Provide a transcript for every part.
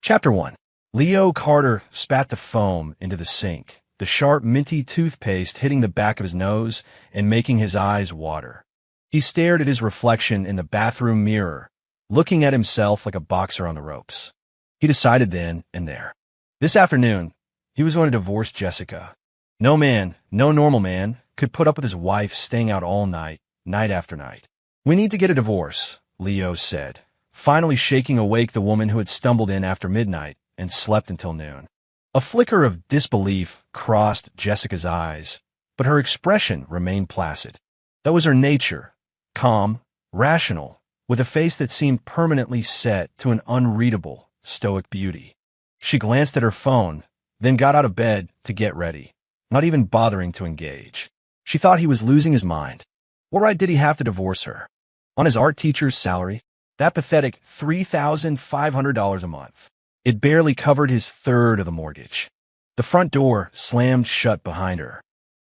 Chapter 1. Leo Carter spat the foam into the sink, the sharp, minty toothpaste hitting the back of his nose and making his eyes water. He stared at his reflection in the bathroom mirror, looking at himself like a boxer on the ropes. He decided then and there. This afternoon, he was going to divorce Jessica. No man, no normal man, could put up with his wife staying out all night, night after night. "We need to get a divorce," Leo said, finally shaking awake the woman who had stumbled in after midnight and slept until noon. A flicker of disbelief crossed Jessica's eyes, but her expression remained placid. That was her nature, calm, rational, with a face that seemed permanently set to an unreadable, stoic beauty. She glanced at her phone, then got out of bed to get ready, not even bothering to engage. She thought he was losing his mind. What right did he have to divorce her? On his art teacher's salary? That pathetic $3,500 a month. It barely covered his third of the mortgage. The front door slammed shut behind her.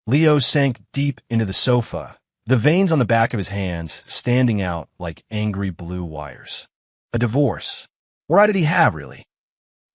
Leo sank deep into the sofa, the veins on the back of his hands standing out like angry blue wires. A divorce. What right did he have, really?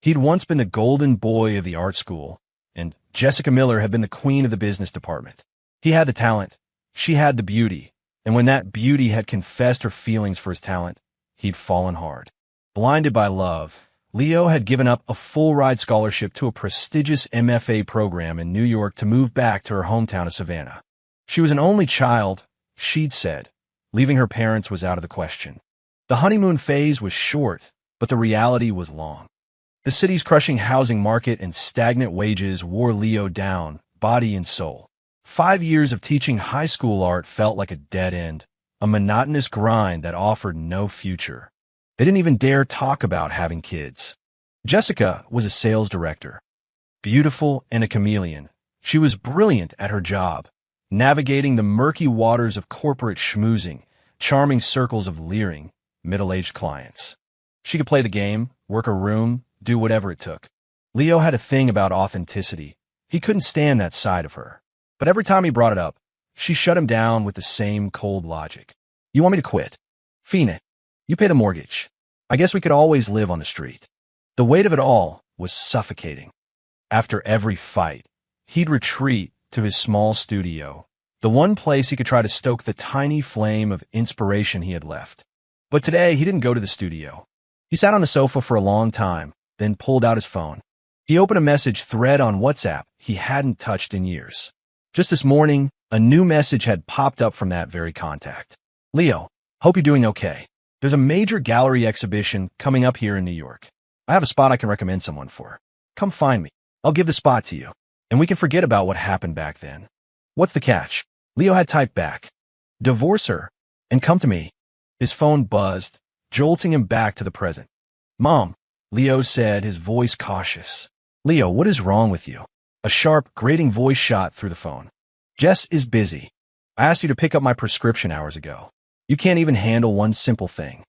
He'd once been the golden boy of the art school, and Jessica Miller had been the queen of the business department. He had the talent, she had the beauty, and when that beauty had confessed her feelings for his talent, he'd fallen hard. Blinded by love, Leo had given up a full-ride scholarship to a prestigious MFA program in New York to move back to her hometown of Savannah. She was an only child, she'd said. Leaving her parents was out of the question. The honeymoon phase was short, but the reality was long. The city's crushing housing market and stagnant wages wore Leo down, body and soul. 5 years of teaching high school art felt like a dead end, a monotonous grind that offered no future. They didn't even dare talk about having kids. Jessica was a sales director. Beautiful and a chameleon, she was brilliant at her job, navigating the murky waters of corporate schmoozing, charming circles of leering, middle-aged clients. She could play the game, work a room, do whatever it took. Leo had a thing about authenticity. He couldn't stand that side of her. But every time he brought it up, she shut him down with the same cold logic. "You want me to quit? Fine. You pay the mortgage. I guess we could always live on the street." The weight of it all was suffocating. After every fight, he'd retreat to his small studio, the one place he could try to stoke the tiny flame of inspiration he had left. But today, he didn't go to the studio. He sat on the sofa for a long time, then pulled out his phone. He opened a message thread on WhatsApp he hadn't touched in years. Just this morning, a new message had popped up from that very contact. "Leo, hope you're doing okay. There's a major gallery exhibition coming up here in New York. I have a spot I can recommend someone for. Come find me. I'll give the spot to you, and we can forget about what happened back then." "What's the catch?" Leo had typed back. "Divorce her, and come to me." His phone buzzed, jolting him back to the present. "Mom," Leo said, his voice cautious. "Leo, what is wrong with you?" A sharp, grating voice shot through the phone. "Jess is busy. I asked you to pick up my prescription hours ago. You can't even handle one simple thing.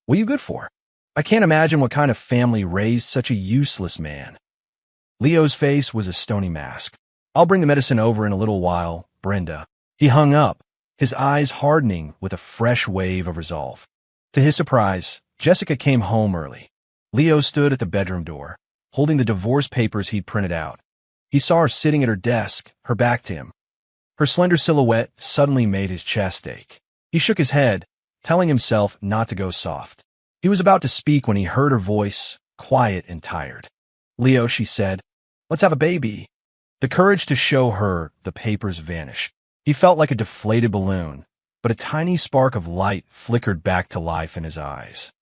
What are you good for? I can't imagine what kind of family raised such a useless man." Leo's face was a stony mask. "I'll bring the medicine over in a little while, Brenda." He hung up, his eyes hardening with a fresh wave of resolve. To his surprise, Jessica came home early. Leo stood at the bedroom door, holding the divorce papers he'd printed out. He saw her sitting at her desk, her back to him. Her slender silhouette suddenly made his chest ache. He shook his head, telling himself not to go soft. He was about to speak when he heard her voice, quiet and tired. "Leo," she said, "let's have a baby." The courage to show her the papers vanished. He felt like a deflated balloon, but a tiny spark of light flickered back to life in his eyes.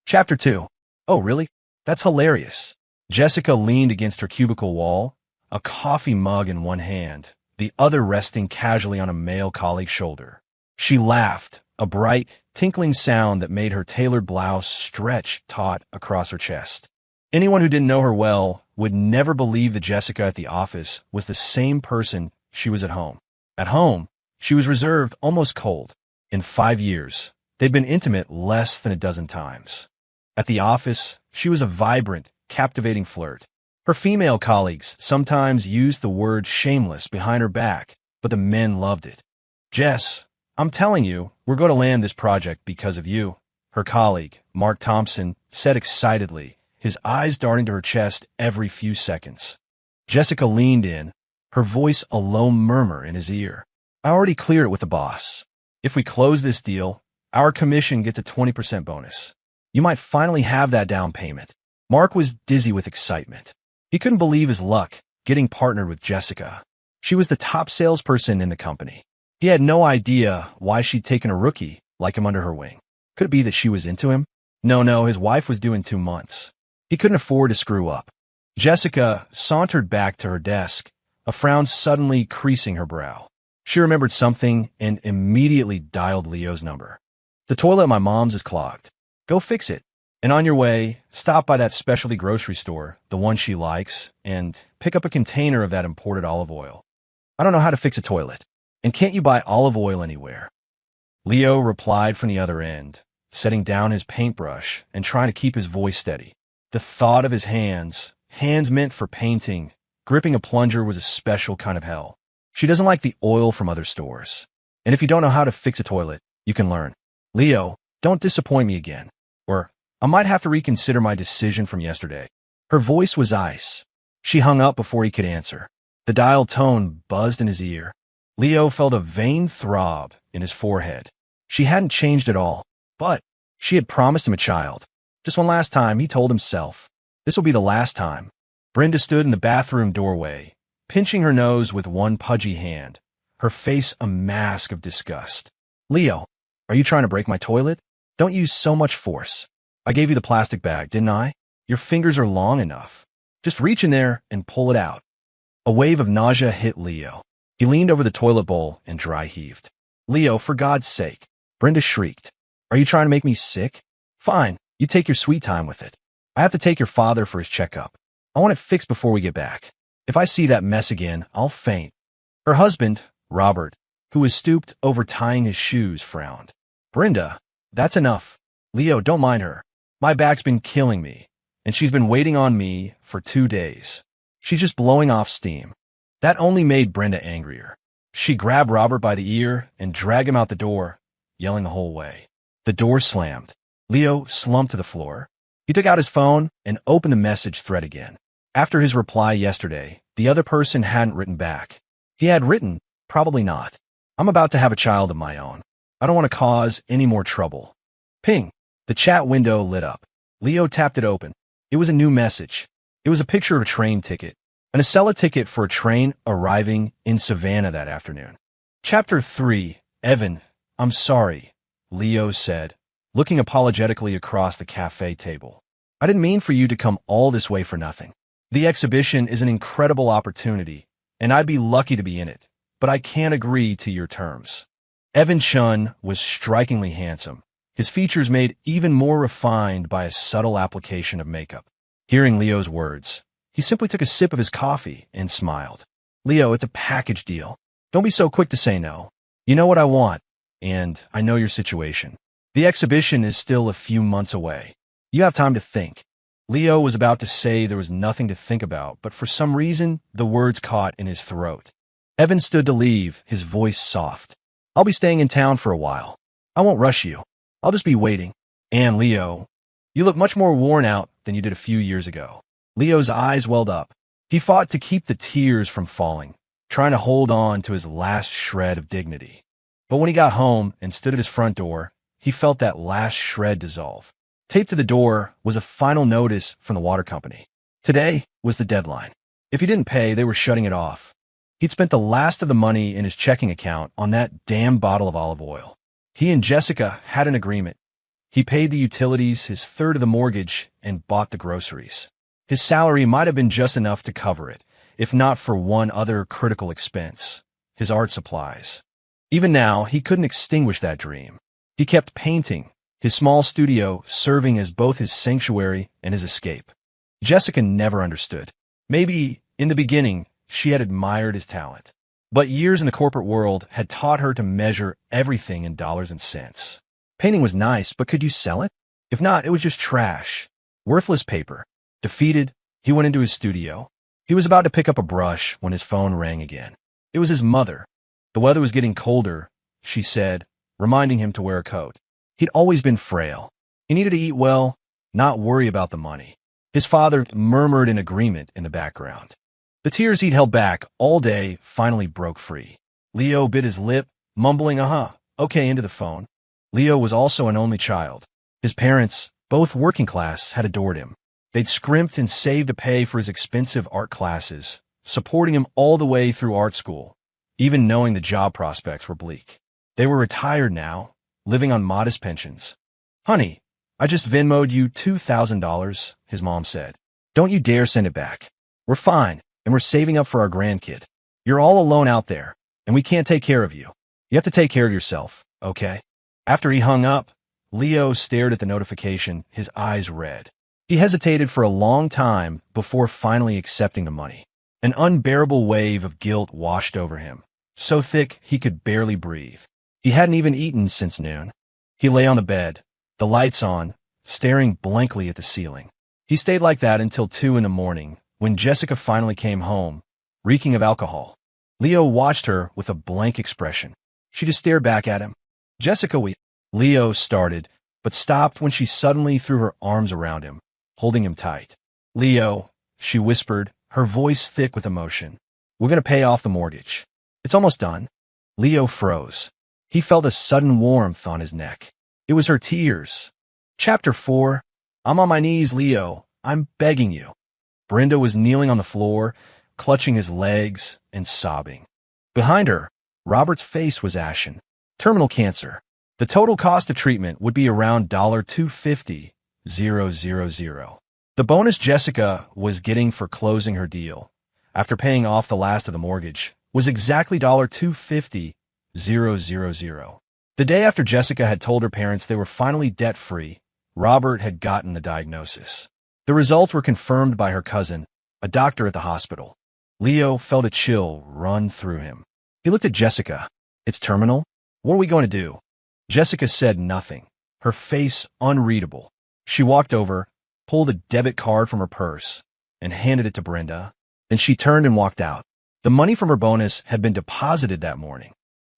Chapter 2. "Oh, really? That's hilarious." Jessica leaned against her cubicle wall, a coffee mug in one hand, the other resting casually on a male colleague's shoulder. She laughed, a bright, tinkling sound that made her tailored blouse stretch taut across her chest. Anyone who didn't know her well would never believe that Jessica at the office was the same person she was at home. At home, she was reserved, almost cold. In 5 years, they'd been intimate less than a dozen times. At the office, she was a vibrant, captivating flirt. Her female colleagues sometimes used the word shameless behind her back, but the men loved it. "Jess, I'm telling you, we're going to land this project because of you," her colleague, Mark Thompson, said excitedly, his eyes darting to her chest every few seconds. Jessica leaned in, her voice a low murmur in his ear. I already cleared it with the boss. If we close this deal, our commission gets a 20% bonus. You might finally have that down payment. Mark was dizzy with excitement. He couldn't believe his luck getting partnered with Jessica. She was the top salesperson in the company. He had no idea why she'd taken a rookie like him under her wing. Could it be that she was into him? No, his wife was due in 2 months. He couldn't afford to screw up. Jessica sauntered back to her desk, a frown suddenly creasing her brow. She remembered something and immediately dialed Leo's number. The toilet at my mom's is clogged. Go fix it. And on your way, stop by that specialty grocery store, the one she likes, and pick up a container of that imported olive oil. I don't know how to fix a toilet. And can't you buy olive oil anywhere? Leo replied from the other end, setting down his paintbrush and trying to keep his voice steady. The thought of his hands meant for painting, gripping a plunger was a special kind of hell. She doesn't like the oil from other stores. And if you don't know how to fix a toilet, you can learn. Leo, don't disappoint me again. Or I might have to reconsider my decision from yesterday. Her voice was ice. She hung up before he could answer. The dial tone buzzed in his ear. Leo felt a vain throb in his forehead. She hadn't changed at all, but she had promised him a child. Just one last time, he told himself. This will be the last time. Brenda stood in the bathroom doorway, pinching her nose with one pudgy hand, her face a mask of disgust. Leo, are you trying to break my toilet? Don't use so much force. I gave you the plastic bag, didn't I? Your fingers are long enough. Just reach in there and pull it out. A wave of nausea hit Leo. He leaned over the toilet bowl and dry heaved. Leo, for God's sake. Brenda shrieked. Are you trying to make me sick? Fine, you take your sweet time with it. I have to take your father for his checkup. I want it fixed before we get back. If I see that mess again, I'll faint. Her husband, Robert, who was stooped over tying his shoes, frowned. Brenda, that's enough. Leo, don't mind her. My back's been killing me, and she's been waiting on me for 2 days. She's just blowing off steam. That only made Brenda angrier. She grabbed Robert by the ear and dragged him out the door, yelling the whole way. The door slammed. Leo slumped to the floor. He took out his phone and opened the message thread again. After his reply yesterday, the other person hadn't written back. He had written, probably not. I'm about to have a child of my own. I don't want to cause any more trouble. Ping. The chat window lit up. Leo tapped it open. It was a new message. It was a picture of a train ticket, and a sell a ticket for a train arriving in Savannah that afternoon. Chapter 3. Evan, I'm sorry, Leo said, looking apologetically across the cafe table. I didn't mean for you to come all this way for nothing. The exhibition is an incredible opportunity, and I'd be lucky to be in it, but I can't agree to your terms. Evan Chun was strikingly handsome, his features made even more refined by a subtle application of makeup. Hearing Leo's words, he simply took a sip of his coffee and smiled. Leo, it's a package deal. Don't be so quick to say no. You know what I want, and I know your situation. The exhibition is still a few months away. You have time to think. Leo was about to say there was nothing to think about, but for some reason, the words caught in his throat. Evan stood to leave, his voice soft. I'll be staying in town for a while. I won't rush you. I'll just be waiting. And Leo, you look much more worn out than you did a few years ago. Leo's eyes welled up. He fought to keep the tears from falling, trying to hold on to his last shred of dignity. But when he got home and stood at his front door, he felt that last shred dissolve. Taped to the door was a final notice from the water company. Today was the deadline. If he didn't pay, they were shutting it off. He'd spent the last of the money in his checking account on that damn bottle of olive oil. He and Jessica had an agreement. He paid the utilities, his third of the mortgage, and bought the groceries. His salary might have been just enough to cover it, if not for one other critical expense, his art supplies. Even now, he couldn't extinguish that dream. He kept painting, his small studio serving as both his sanctuary and his escape. Jessica never understood. Maybe, in the beginning, she had admired his talent. But years in the corporate world had taught her to measure everything in dollars and cents. Painting was nice, but could you sell it? If not, it was just trash. Worthless paper. Defeated, he went into his studio. He was about to pick up a brush when his phone rang again. It was his mother. The weather was getting colder, she said, reminding him to wear a coat. He'd always been frail. He needed to eat well, not worry about the money. His father murmured in agreement in the background. The tears he'd held back all day finally broke free. Leo bit his lip, mumbling okay into the phone. Leo was also an only child. His parents, both working class, had adored him. They'd scrimped and saved to pay for his expensive art classes, supporting him all the way through art school, even knowing the job prospects were bleak. They were retired now, living on modest pensions. "Honey, I just Venmo'd you $2,000, his mom said. "Don't you dare send it back. We're fine, and we're saving up for our grandkid. You're all alone out there, and we can't take care of you. You have to take care of yourself, okay?" After he hung up, Leo stared at the notification, his eyes red. He hesitated for a long time before finally accepting the money. An unbearable wave of guilt washed over him, so thick he could barely breathe. He hadn't even eaten since noon. He lay on the bed, the lights on, staring blankly at the ceiling. He stayed like that until 2 in the morning, when Jessica finally came home, reeking of alcohol. Leo watched her with a blank expression. She just stared back at him. "Jessica, Leo started, but stopped when she suddenly threw her arms around him, holding him tight. "Leo," she whispered, her voice thick with emotion. "We're going to pay off the mortgage. It's almost done." Leo froze. He felt a sudden warmth on his neck. It was her tears. Chapter 4. "I'm on my knees, Leo. I'm begging you." Brenda was kneeling on the floor, clutching his legs and sobbing. Behind her, Robert's face was ashen. Terminal cancer. The total cost of treatment would be around $250,000. The bonus Jessica was getting for closing her deal, after paying off the last of the mortgage, was exactly $250,000. The day after Jessica had told her parents they were finally debt-free, Robert had gotten the diagnosis. The results were confirmed by her cousin, a doctor at the hospital. Leo felt a chill run through him. He looked at Jessica. "It's terminal? What are we going to do?" Jessica said nothing, her face unreadable. She walked over, pulled a debit card from her purse, and handed it to Brenda. Then she turned and walked out. The money from her bonus had been deposited that morning.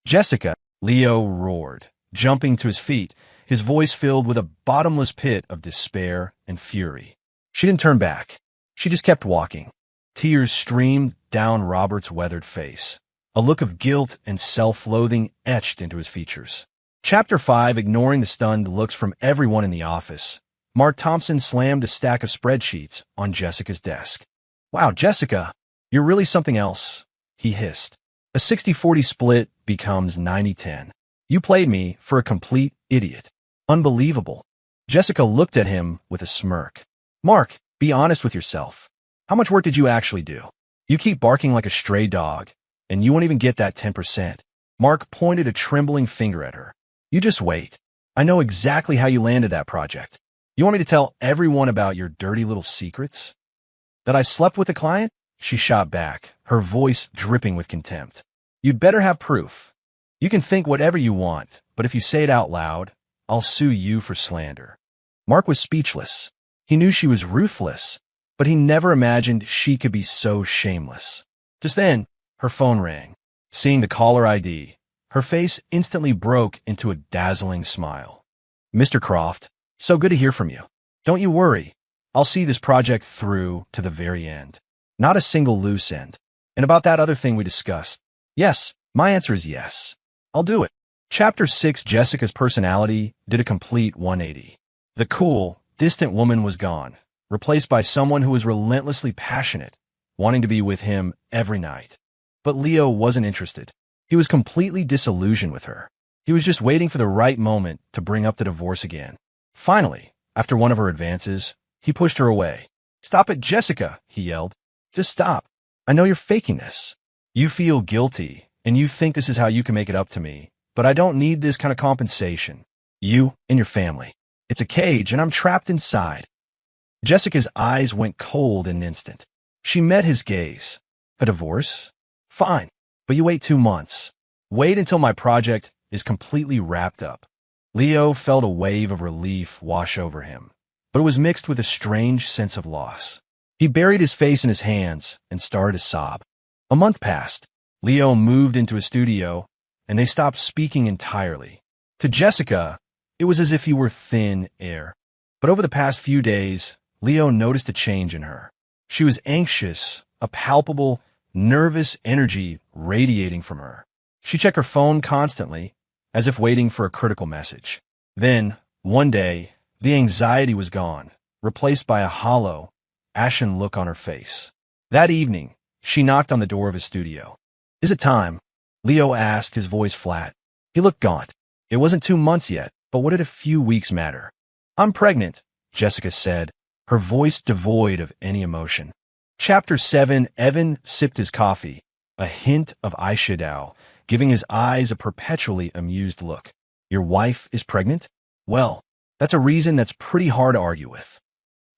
"Jessica," Leo roared, jumping to his feet, his voice filled with a bottomless pit of despair and fury. She didn't turn back. She just kept walking. Tears streamed down Robert's weathered face. A look of guilt and self-loathing etched into his features. Chapter 5. Ignoring the stunned looks from everyone in the office, Mark Thompson slammed a stack of spreadsheets on Jessica's desk. "Wow, Jessica, you're really something else," he hissed. "A 60-40 split becomes 90-10. You played me for a complete idiot. Unbelievable." Jessica looked at him with a smirk. "Mark, be honest with yourself. How much work did you actually do? You keep barking like a stray dog, and you won't even get that 10%. Mark pointed a trembling finger at her. "You just wait. I know exactly how you landed that project. You want me to tell everyone about your dirty little secrets? That I slept with a client?" She shot back, her voice dripping with contempt. "You'd better have proof. You can think whatever you want, but if you say it out loud, I'll sue you for slander." Mark was speechless. He knew she was ruthless, but he never imagined she could be so shameless. Just then, her phone rang. Seeing the caller ID, her face instantly broke into a dazzling smile. "Mr. Croft, so good to hear from you. Don't you worry. I'll see this project through to the very end. Not a single loose end. And about that other thing we discussed. Yes, my answer is yes. I'll do it." Chapter 6. Jessica's personality did a complete 180. The cool, distant woman was gone, replaced by someone who was relentlessly passionate, wanting to be with him every night. But Leo wasn't interested. He was completely disillusioned with her. He was just waiting for the right moment to bring up the divorce again. Finally, after one of her advances, he pushed her away. "Stop it, Jessica," he yelled. "Just stop. I know you're faking this. You feel guilty, and you think this is how you can make it up to me, but I don't need this kind of compensation. You and your family. It's a cage, and I'm trapped inside." Jessica's eyes went cold in an instant. She met his gaze. "A divorce? Fine, but you wait 2 months. Wait until my project is completely wrapped up." Leo felt a wave of relief wash over him, but it was mixed with a strange sense of loss. He buried his face in his hands and started to sob. A month passed. Leo moved into a studio, and they stopped speaking entirely. To Jessica, it was as if he were thin air. But over the past few days, Leo noticed a change in her. She was anxious, a palpable, nervous energy radiating from her. She checked her phone constantly, as if waiting for a critical message. Then, one day, the anxiety was gone, replaced by a hollow, ashen look on her face. That evening, she knocked on the door of his studio. "Is it time?" Leo asked, his voice flat. He looked gaunt. It wasn't 2 months yet, but what did a few weeks matter? "I'm pregnant," Jessica said, her voice devoid of any emotion. Chapter 7. Evan sipped his coffee, a hint of eyeshadow, giving his eyes a perpetually amused look. "Your wife is pregnant? Well, that's a reason that's pretty hard to argue with."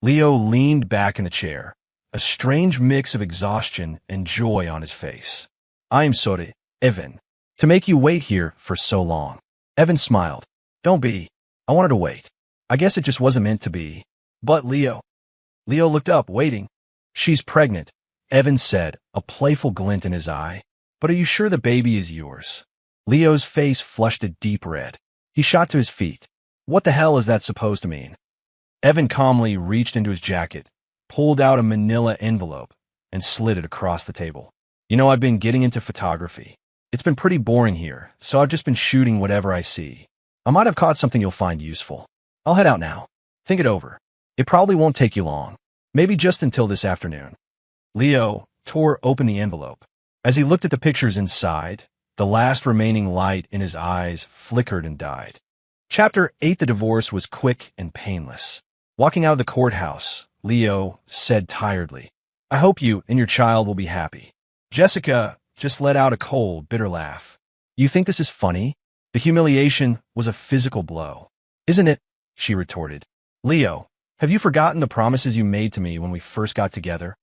Leo leaned back in the chair, a strange mix of exhaustion and joy on his face. "I'm sorry, Evan, to make you wait here for so long." Evan smiled. "Don't be. I wanted to wait. I guess it just wasn't meant to be." "But Leo." Leo looked up, waiting. "She's pregnant," Evan said, a playful glint in his eye. "But are you sure the baby is yours?" Leo's face flushed a deep red. He shot to his feet. "What the hell is that supposed to mean?" Evan calmly reached into his jacket, pulled out a manila envelope, and slid it across the table. "You know, I've been getting into photography. It's been pretty boring here, so I've just been shooting whatever I see. I might have caught something you'll find useful. I'll head out now. Think it over. It probably won't take you long. Maybe just until this afternoon." Leo tore open the envelope. As he looked at the pictures inside, the last remaining light in his eyes flickered and died. Chapter 8. The divorce was quick and painless. Walking out of the courthouse, Leo said tiredly, "I hope you and your child will be happy." Jessica just let out a cold, bitter laugh. "You think this is funny? The humiliation was a physical blow." "Isn't it?" she retorted. "Leo, have you forgotten the promises you made to me when we first got together?"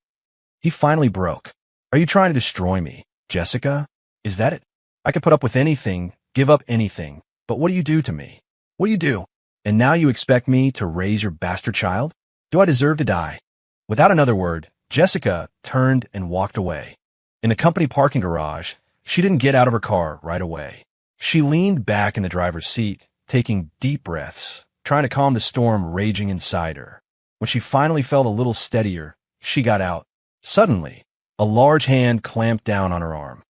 He finally broke. "Are you trying to destroy me, Jessica? Is that it? I could put up with anything, give up anything, but what do you do to me? What do you do? And now you expect me to raise your bastard child? Do I deserve to die?" Without another word, Jessica turned and walked away. In the company parking garage, she didn't get out of her car right away. She leaned back in the driver's seat, taking deep breaths, trying to calm the storm raging inside her. When she finally felt a little steadier, she got out. Suddenly, a large hand clamped down on her arm.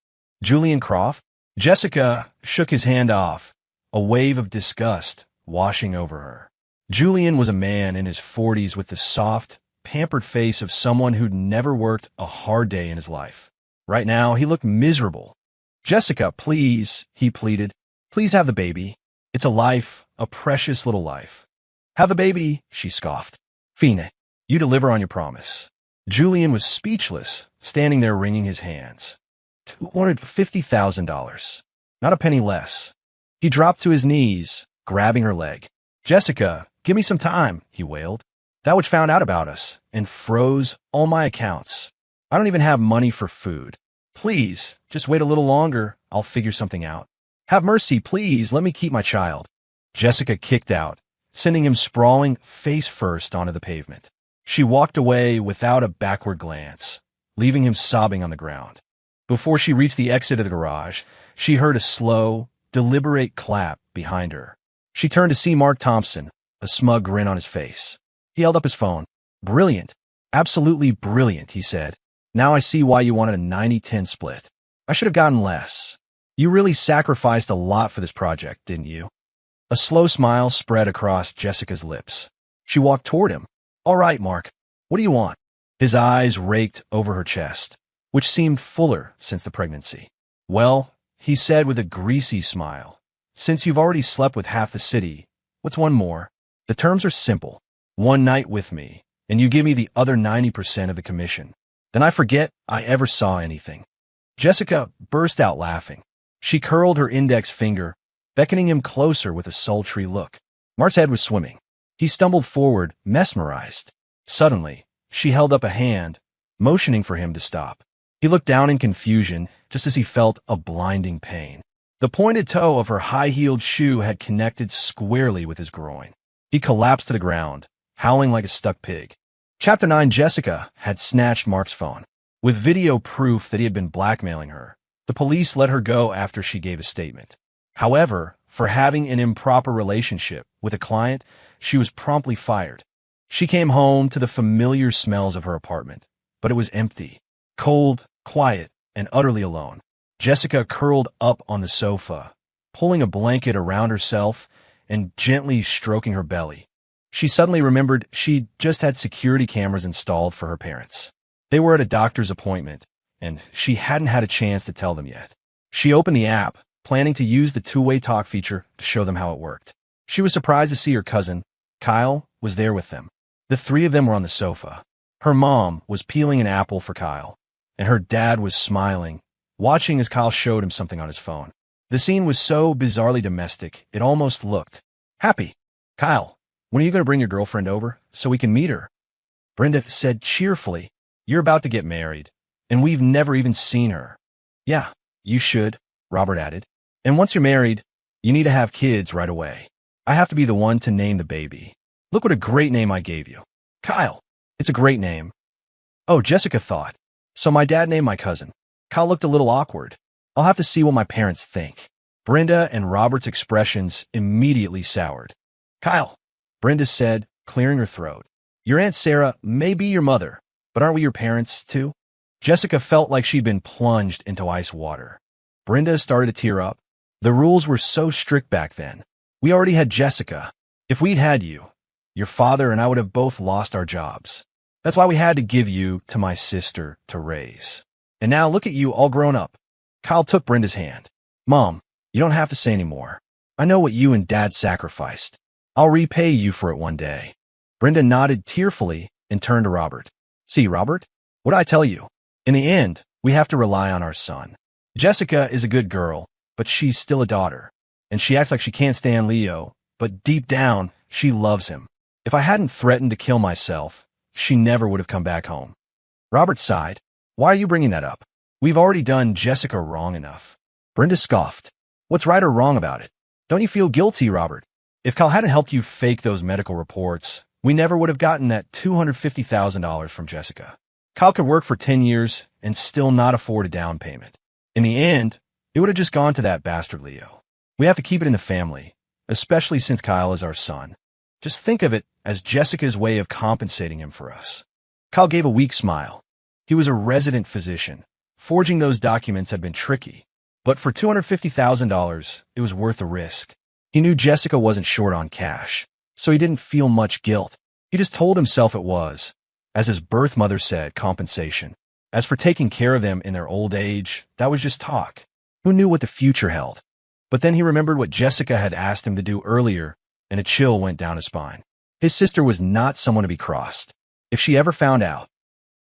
"Julian Croft?" Jessica shook his hand off, a wave of disgust washing over her. Julian was a man in his 40s with the soft, pampered face of someone who'd never worked a hard day in his life. Right now, he looked miserable. "Jessica, please," he pleaded. "Please have the baby. It's a life, a precious little life." "Have the baby," she scoffed. "Fine, you deliver on your promise." Julian was speechless, standing there wringing his hands. $250,000. Not a penny less. He dropped to his knees, grabbing her leg. "Jessica, give me some time," he wailed. "That witch found out about us and froze all my accounts. I don't even have money for food. Please, just wait a little longer. I'll figure something out. Have mercy, please. Let me keep my child." Jessica kicked out, sending him sprawling face first onto the pavement. She walked away without a backward glance, leaving him sobbing on the ground. Before she reached the exit of the garage, she heard a slow, deliberate clap behind her. She turned to see Mark Thompson, a smug grin on his face. He held up his phone. "Brilliant. Absolutely brilliant," he said. "Now I see why you wanted a 90-10 split. I should have gotten less. You really sacrificed a lot for this project, didn't you?" A slow smile spread across Jessica's lips. She walked toward him. "All right, Mark. What do you want?" His eyes raked over her chest, which seemed fuller since the pregnancy. "Well," he said with a greasy smile, "since you've already slept with half the city, what's one more? The terms are simple. One night with me, and you give me the other 90% of the commission. Then I forget I ever saw anything." Jessica burst out laughing. She curled her index finger, beckoning him closer with a sultry look. Mark's head was swimming. He stumbled forward, mesmerized. Suddenly, she held up a hand, motioning for him to stop. He looked down in confusion, just as he felt a blinding pain. The pointed toe of her high-heeled shoe had connected squarely with his groin. He collapsed to the ground, howling like a stuck pig. Chapter 9. Jessica had snatched Mark's phone. With video proof that he had been blackmailing her, the police let her go after she gave a statement. However, for having an improper relationship with a client, she was promptly fired. She came home to the familiar smells of her apartment, but it was empty, cold, quiet, and utterly alone. Jessica curled up on the sofa, pulling a blanket around herself and gently stroking her belly. She suddenly remembered she'd just had security cameras installed for her parents. They were at a doctor's appointment, and she hadn't had a chance to tell them yet. She opened the app, planning to use the two-way talk feature to show them how it worked. She was surprised to see her cousin, Kyle, was there with them. The three of them were on the sofa. Her mom was peeling an apple for Kyle, and her dad was smiling, watching as Kyle showed him something on his phone. The scene was so bizarrely domestic, it almost looked happy. Kyle, when are you going to bring your girlfriend over so we can meet her? Brenda said cheerfully, you're about to get married, and we've never even seen her. Yeah, you should, Robert added. And once you're married, you need to have kids right away. I have to be the one to name the baby. Look what a great name I gave you. Kyle. It's a great name. Oh, Jessica thought. So my dad named my cousin. Kyle looked a little awkward. I'll have to see what my parents think. Brenda and Robert's expressions immediately soured. Kyle, Brenda said, clearing her throat. Your Aunt Sarah may be your mother, but aren't we your parents, too? Jessica felt like she'd been plunged into ice water. Brenda started to tear up. The rules were so strict back then. We already had Jessica. If we'd had you, your father and I would have both lost our jobs. That's why we had to give you to my sister to raise. And now look at you all grown up. Kyle took Brenda's hand. Mom, you don't have to say any more. I know what you and Dad sacrificed. I'll repay you for it one day. Brenda nodded tearfully and turned to Robert. See, Robert, what did I tell you? In the end, we have to rely on our son. Jessica is a good girl, but she's still a daughter. And she acts like she can't stand Leo, but deep down, she loves him. If I hadn't threatened to kill myself, she never would have come back home. Robert sighed. Why are you bringing that up? We've already done Jessica wrong enough. Brenda scoffed. What's right or wrong about it? Don't you feel guilty, Robert? If Kyle hadn't helped you fake those medical reports, we never would have gotten that $250,000 from Jessica. Kyle could work for 10 years and still not afford a down payment. In the end, it would have just gone to that bastard Leo. We have to keep it in the family, especially since Kyle is our son. Just think of it as Jessica's way of compensating him for us. Kyle gave a weak smile. He was a resident physician. Forging those documents had been tricky, but for $250,000, it was worth the risk. He knew Jessica wasn't short on cash, so he didn't feel much guilt. He just told himself it was, as his birth mother said, compensation. As for taking care of them in their old age, that was just talk. Who knew what the future held? But then he remembered what Jessica had asked him to do earlier, and a chill went down his spine. His sister was not someone to be crossed. If she ever found out.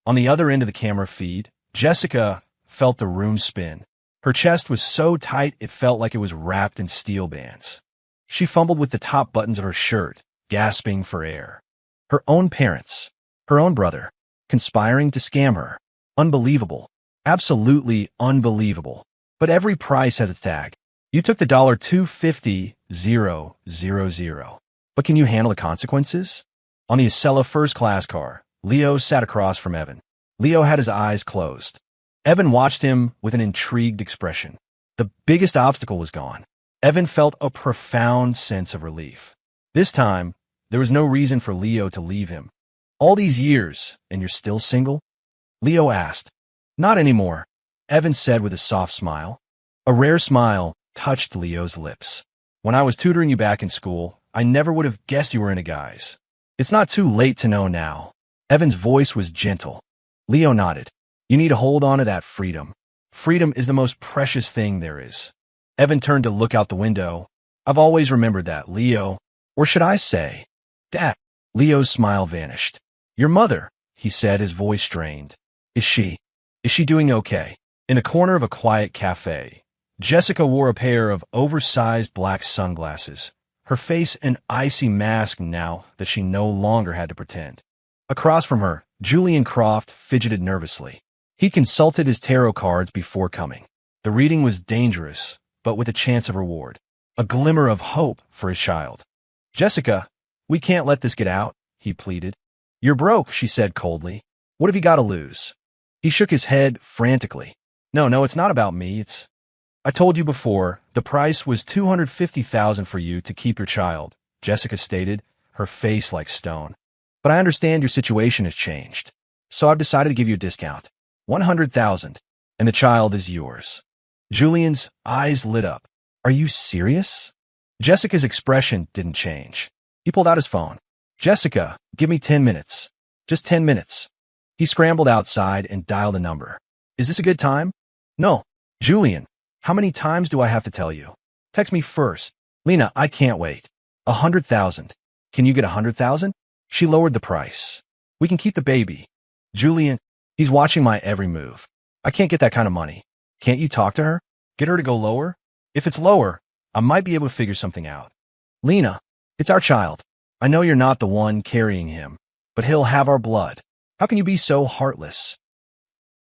On the other end of the camera feed, Jessica felt the room spin. Her chest was so tight it felt like it was wrapped in steel bands. She fumbled with the top buttons of her shirt, gasping for air. Her own parents, her own brother, conspiring to scam her. Unbelievable. Absolutely unbelievable. But every price has its tag. You took the $250,000. But can you handle the consequences? On the Acela first-class car, Leo sat across from Evan. Leo had his eyes closed. Evan watched him with an intrigued expression. The biggest obstacle was gone. Evan felt a profound sense of relief. This time, there was no reason for Leo to leave him. All these years, and you're still single? Leo asked. Not anymore, Evan said with a soft smile. A rare smile touched Leo's lips. When I was tutoring you back in school, I never would have guessed you were into guys. It's not too late to know now. Evan's voice was gentle. Leo nodded. You need to hold on to that freedom. Freedom is the most precious thing there is. Evan turned to look out the window. I've always remembered that, Leo. Or should I say, Dad? Leo's smile vanished. Your mother, he said, his voice strained. Is she doing okay? In a corner of a quiet cafe, Jessica wore a pair of oversized black sunglasses, her face an icy mask now that she no longer had to pretend. Across from her, Julian Croft fidgeted nervously. He consulted his tarot cards before coming. The reading was dangerous, but with a chance of reward. A glimmer of hope for his child. Jessica, we can't let this get out, he pleaded. You're broke, she said coldly. What have you got to lose? He shook his head frantically. No, it's not about me, I told you before, the price was $250,000 for you to keep your child, Jessica stated, her face like stone. but I understand your situation has changed. So I've decided to give you a discount. 100,000, and the child is yours. Julian's eyes lit up. Are you serious? Jessica's expression didn't change. He pulled out his phone. Jessica, give me 10 minutes. Just 10 minutes. He scrambled outside and dialed a number. Is this a good time? No. Julian, how many times do I have to tell you? Text me first. Lena, I can't wait. 100,000. Can you get 100,000? She lowered the price. We can keep the baby. Julian, he's watching my every move. I can't get that kind of money. Can't you talk to her? Get her to go lower? If it's lower, I might be able to figure something out. Lena, it's our child. I know you're not the one carrying him, but he'll have our blood. How can you be so heartless?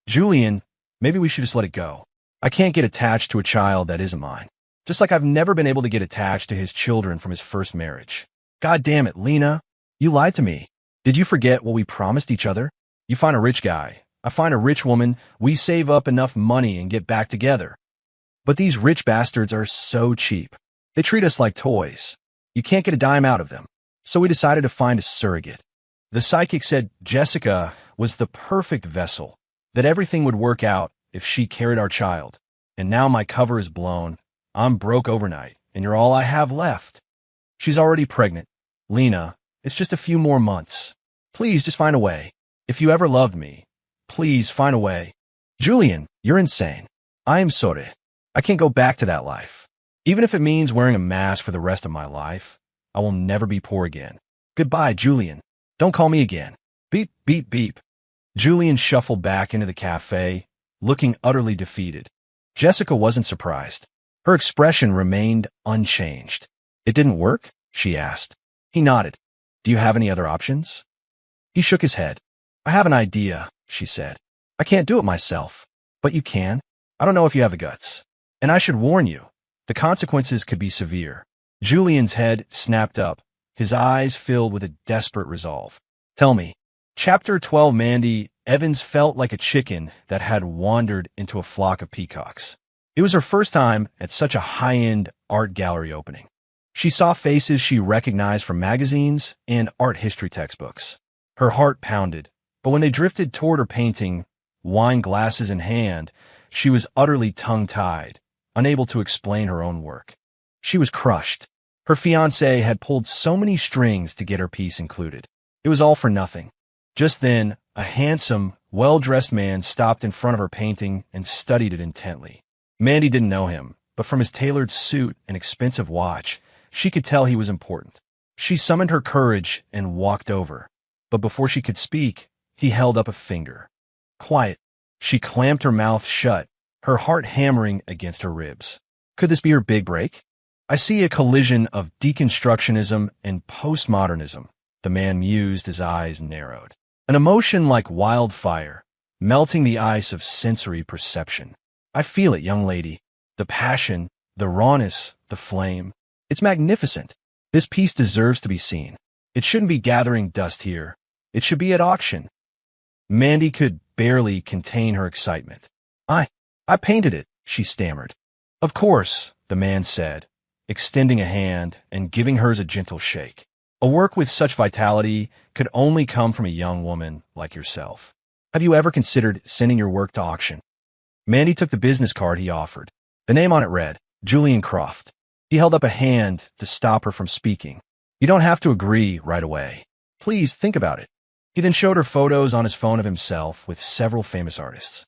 Julian, maybe we should just let it go. I can't get attached to a child that isn't mine. Just like I've never been able to get attached to his children from his first marriage. God damn it, Lena. You lied to me. Did you forget what we promised each other? You find a rich guy. I find a rich woman. We save up enough money and get back together. But these rich bastards are so cheap. They treat us like toys. You can't get a dime out of them. So we decided to find a surrogate. The psychic said Jessica was the perfect vessel, that everything would work out if she carried our child. And now my cover is blown. I'm broke overnight, and you're all I have left. She's already pregnant. Lena, it's just a few more months. Please just find a way. If you ever loved me, please find a way. Julian, you're insane. I am sorry. I can't go back to that life. Even if it means wearing a mask for the rest of my life, I will never be poor again. Goodbye, Julian. Don't call me again. Beep, beep, beep. Julian shuffled back into the cafe, looking utterly defeated. Jessica wasn't surprised. Her expression remained unchanged. It didn't work? She asked. He nodded. Do you have any other options? He shook his head. I have an idea, she said. I can't do it myself. But you can. I don't know if you have the guts. And I should warn you, the consequences could be severe. Julian's head snapped up, his eyes filled with a desperate resolve. Tell me. Chapter 12. Mandy Evans felt like a chicken that had wandered into a flock of peacocks. It was her first time at such a high-end art gallery opening. She saw faces she recognized from magazines and art history textbooks. Her heart pounded, but when they drifted toward her painting, wine glasses in hand, she was utterly tongue-tied, unable to explain her own work. She was crushed. Her fiancé had pulled so many strings to get her piece included. It was all for nothing. Just then, a handsome, well-dressed man stopped in front of her painting and studied it intently. Mandy didn't know him, but from his tailored suit and expensive watch, she could tell he was important. She summoned her courage and walked over. But before she could speak, he held up a finger. Quiet. She clamped her mouth shut, her heart hammering against her ribs. Could this be her big break? I see a collision of deconstructionism and postmodernism, the man mused, his eyes narrowed. An emotion like wildfire, melting the ice of sensory perception. I feel it, young lady. The passion, the rawness, the flame. It's magnificent. This piece deserves to be seen. It shouldn't be gathering dust here. It should be at auction. Mandy could barely contain her excitement. I painted it, she stammered. Of course, the man said, extending a hand and giving hers a gentle shake. A work with such vitality could only come from a young woman like yourself. Have you ever considered sending your work to auction? Mandy took the business card he offered. The name on it read, Julian Croft. He held up a hand to stop her from speaking. You don't have to agree right away. Please think about it. He then showed her photos on his phone of himself with several famous artists.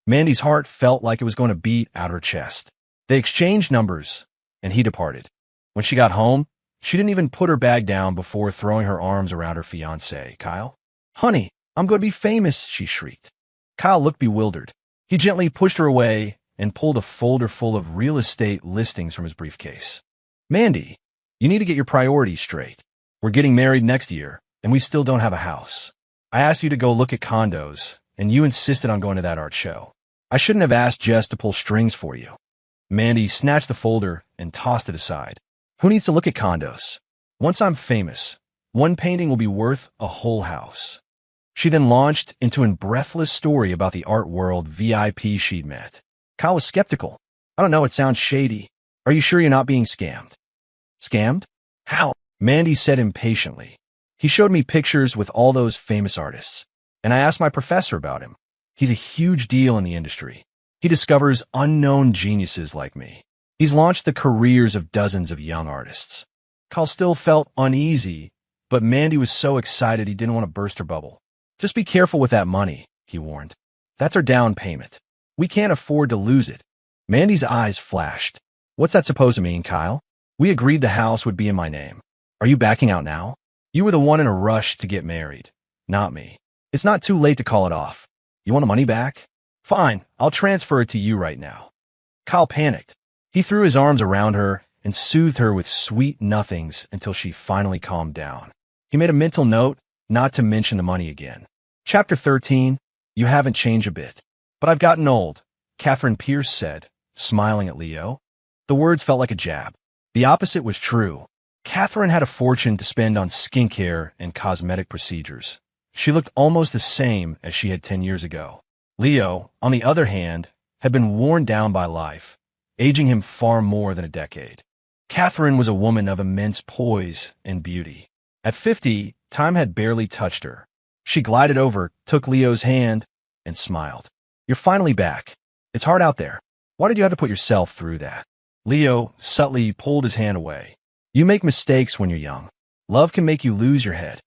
Mandy's heart felt like it was going to beat out her chest. They exchanged numbers, and he departed. When she got home, she didn't even put her bag down before throwing her arms around her fiancé, Kyle. Honey, I'm going to be famous, she shrieked. Kyle looked bewildered. He gently pushed her away and pulled a folder full of real estate listings from his briefcase. Mandy, you need to get your priorities straight. We're getting married next year, and we still don't have a house. I asked you to go look at condos, and you insisted on going to that art show. I shouldn't have asked Jess to pull strings for you. Mandy snatched the folder and tossed it aside. Who needs to look at condos? Once I'm famous, one painting will be worth a whole house. She then launched into a breathless story about the art world VIP she'd met. Kyle was skeptical. I don't know, it sounds shady. Are you sure you're not being scammed? Scammed? How? Mandy said impatiently. He showed me pictures with all those famous artists, and I asked my professor about him. He's a huge deal in the industry. He discovers unknown geniuses like me. He's launched the careers of dozens of young artists. Kyle still felt uneasy, but Mandy was so excited he didn't want to burst her bubble. Just be careful with that money, he warned. That's our down payment. We can't afford to lose it. Mandy's eyes flashed. What's that supposed to mean, Kyle? We agreed the house would be in my name. Are you backing out now? You were the one in a rush to get married, not me. It's not too late to call it off. You want the money back? Fine, I'll transfer it to you right now. Kyle panicked. He threw his arms around her and soothed her with sweet nothings until she finally calmed down. He made a mental note not to mention the money again. Chapter 13, You haven't changed a bit. But I've gotten old, Catherine Pierce said, smiling at Leo. The words felt like a jab. The opposite was true. Catherine had a fortune to spend on skincare and cosmetic procedures. She looked almost the same as she had 10 years ago. Leo, on the other hand, had been worn down by life, aging him far more than a decade. Catherine was a woman of immense poise and beauty. At 50, time had barely touched her. She glided over, took Leo's hand, and smiled. You're finally back. It's hard out there. Why did you have to put yourself through that? Leo subtly pulled his hand away. You make mistakes when you're young. Love can make you lose your head.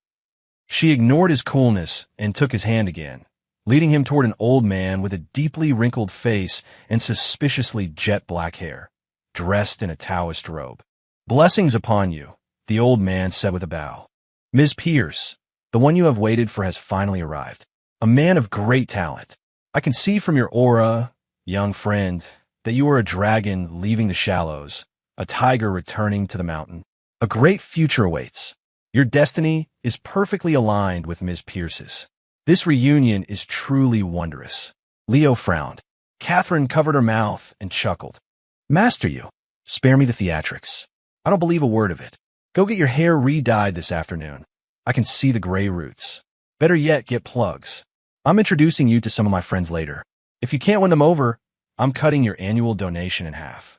She ignored his coolness and took his hand again, leading him toward an old man with a deeply wrinkled face and suspiciously jet black hair, dressed in a Taoist robe. Blessings upon you, the old man said with a bow. Ms. Pierce, the one you have waited for has finally arrived. A man of great talent. I can see from your aura, young friend, that you are a dragon leaving the shallows, a tiger returning to the mountain. A great future awaits. Your destiny is perfectly aligned with Ms. Pierce's. This reunion is truly wondrous. Leo frowned. Catherine covered her mouth and chuckled. Master you. Spare me the theatrics. I don't believe a word of it. Go get your hair re-dyed this afternoon. I can see the gray roots. Better yet, get plugs. I'm introducing you to some of my friends later. If you can't win them over, I'm cutting your annual donation in half.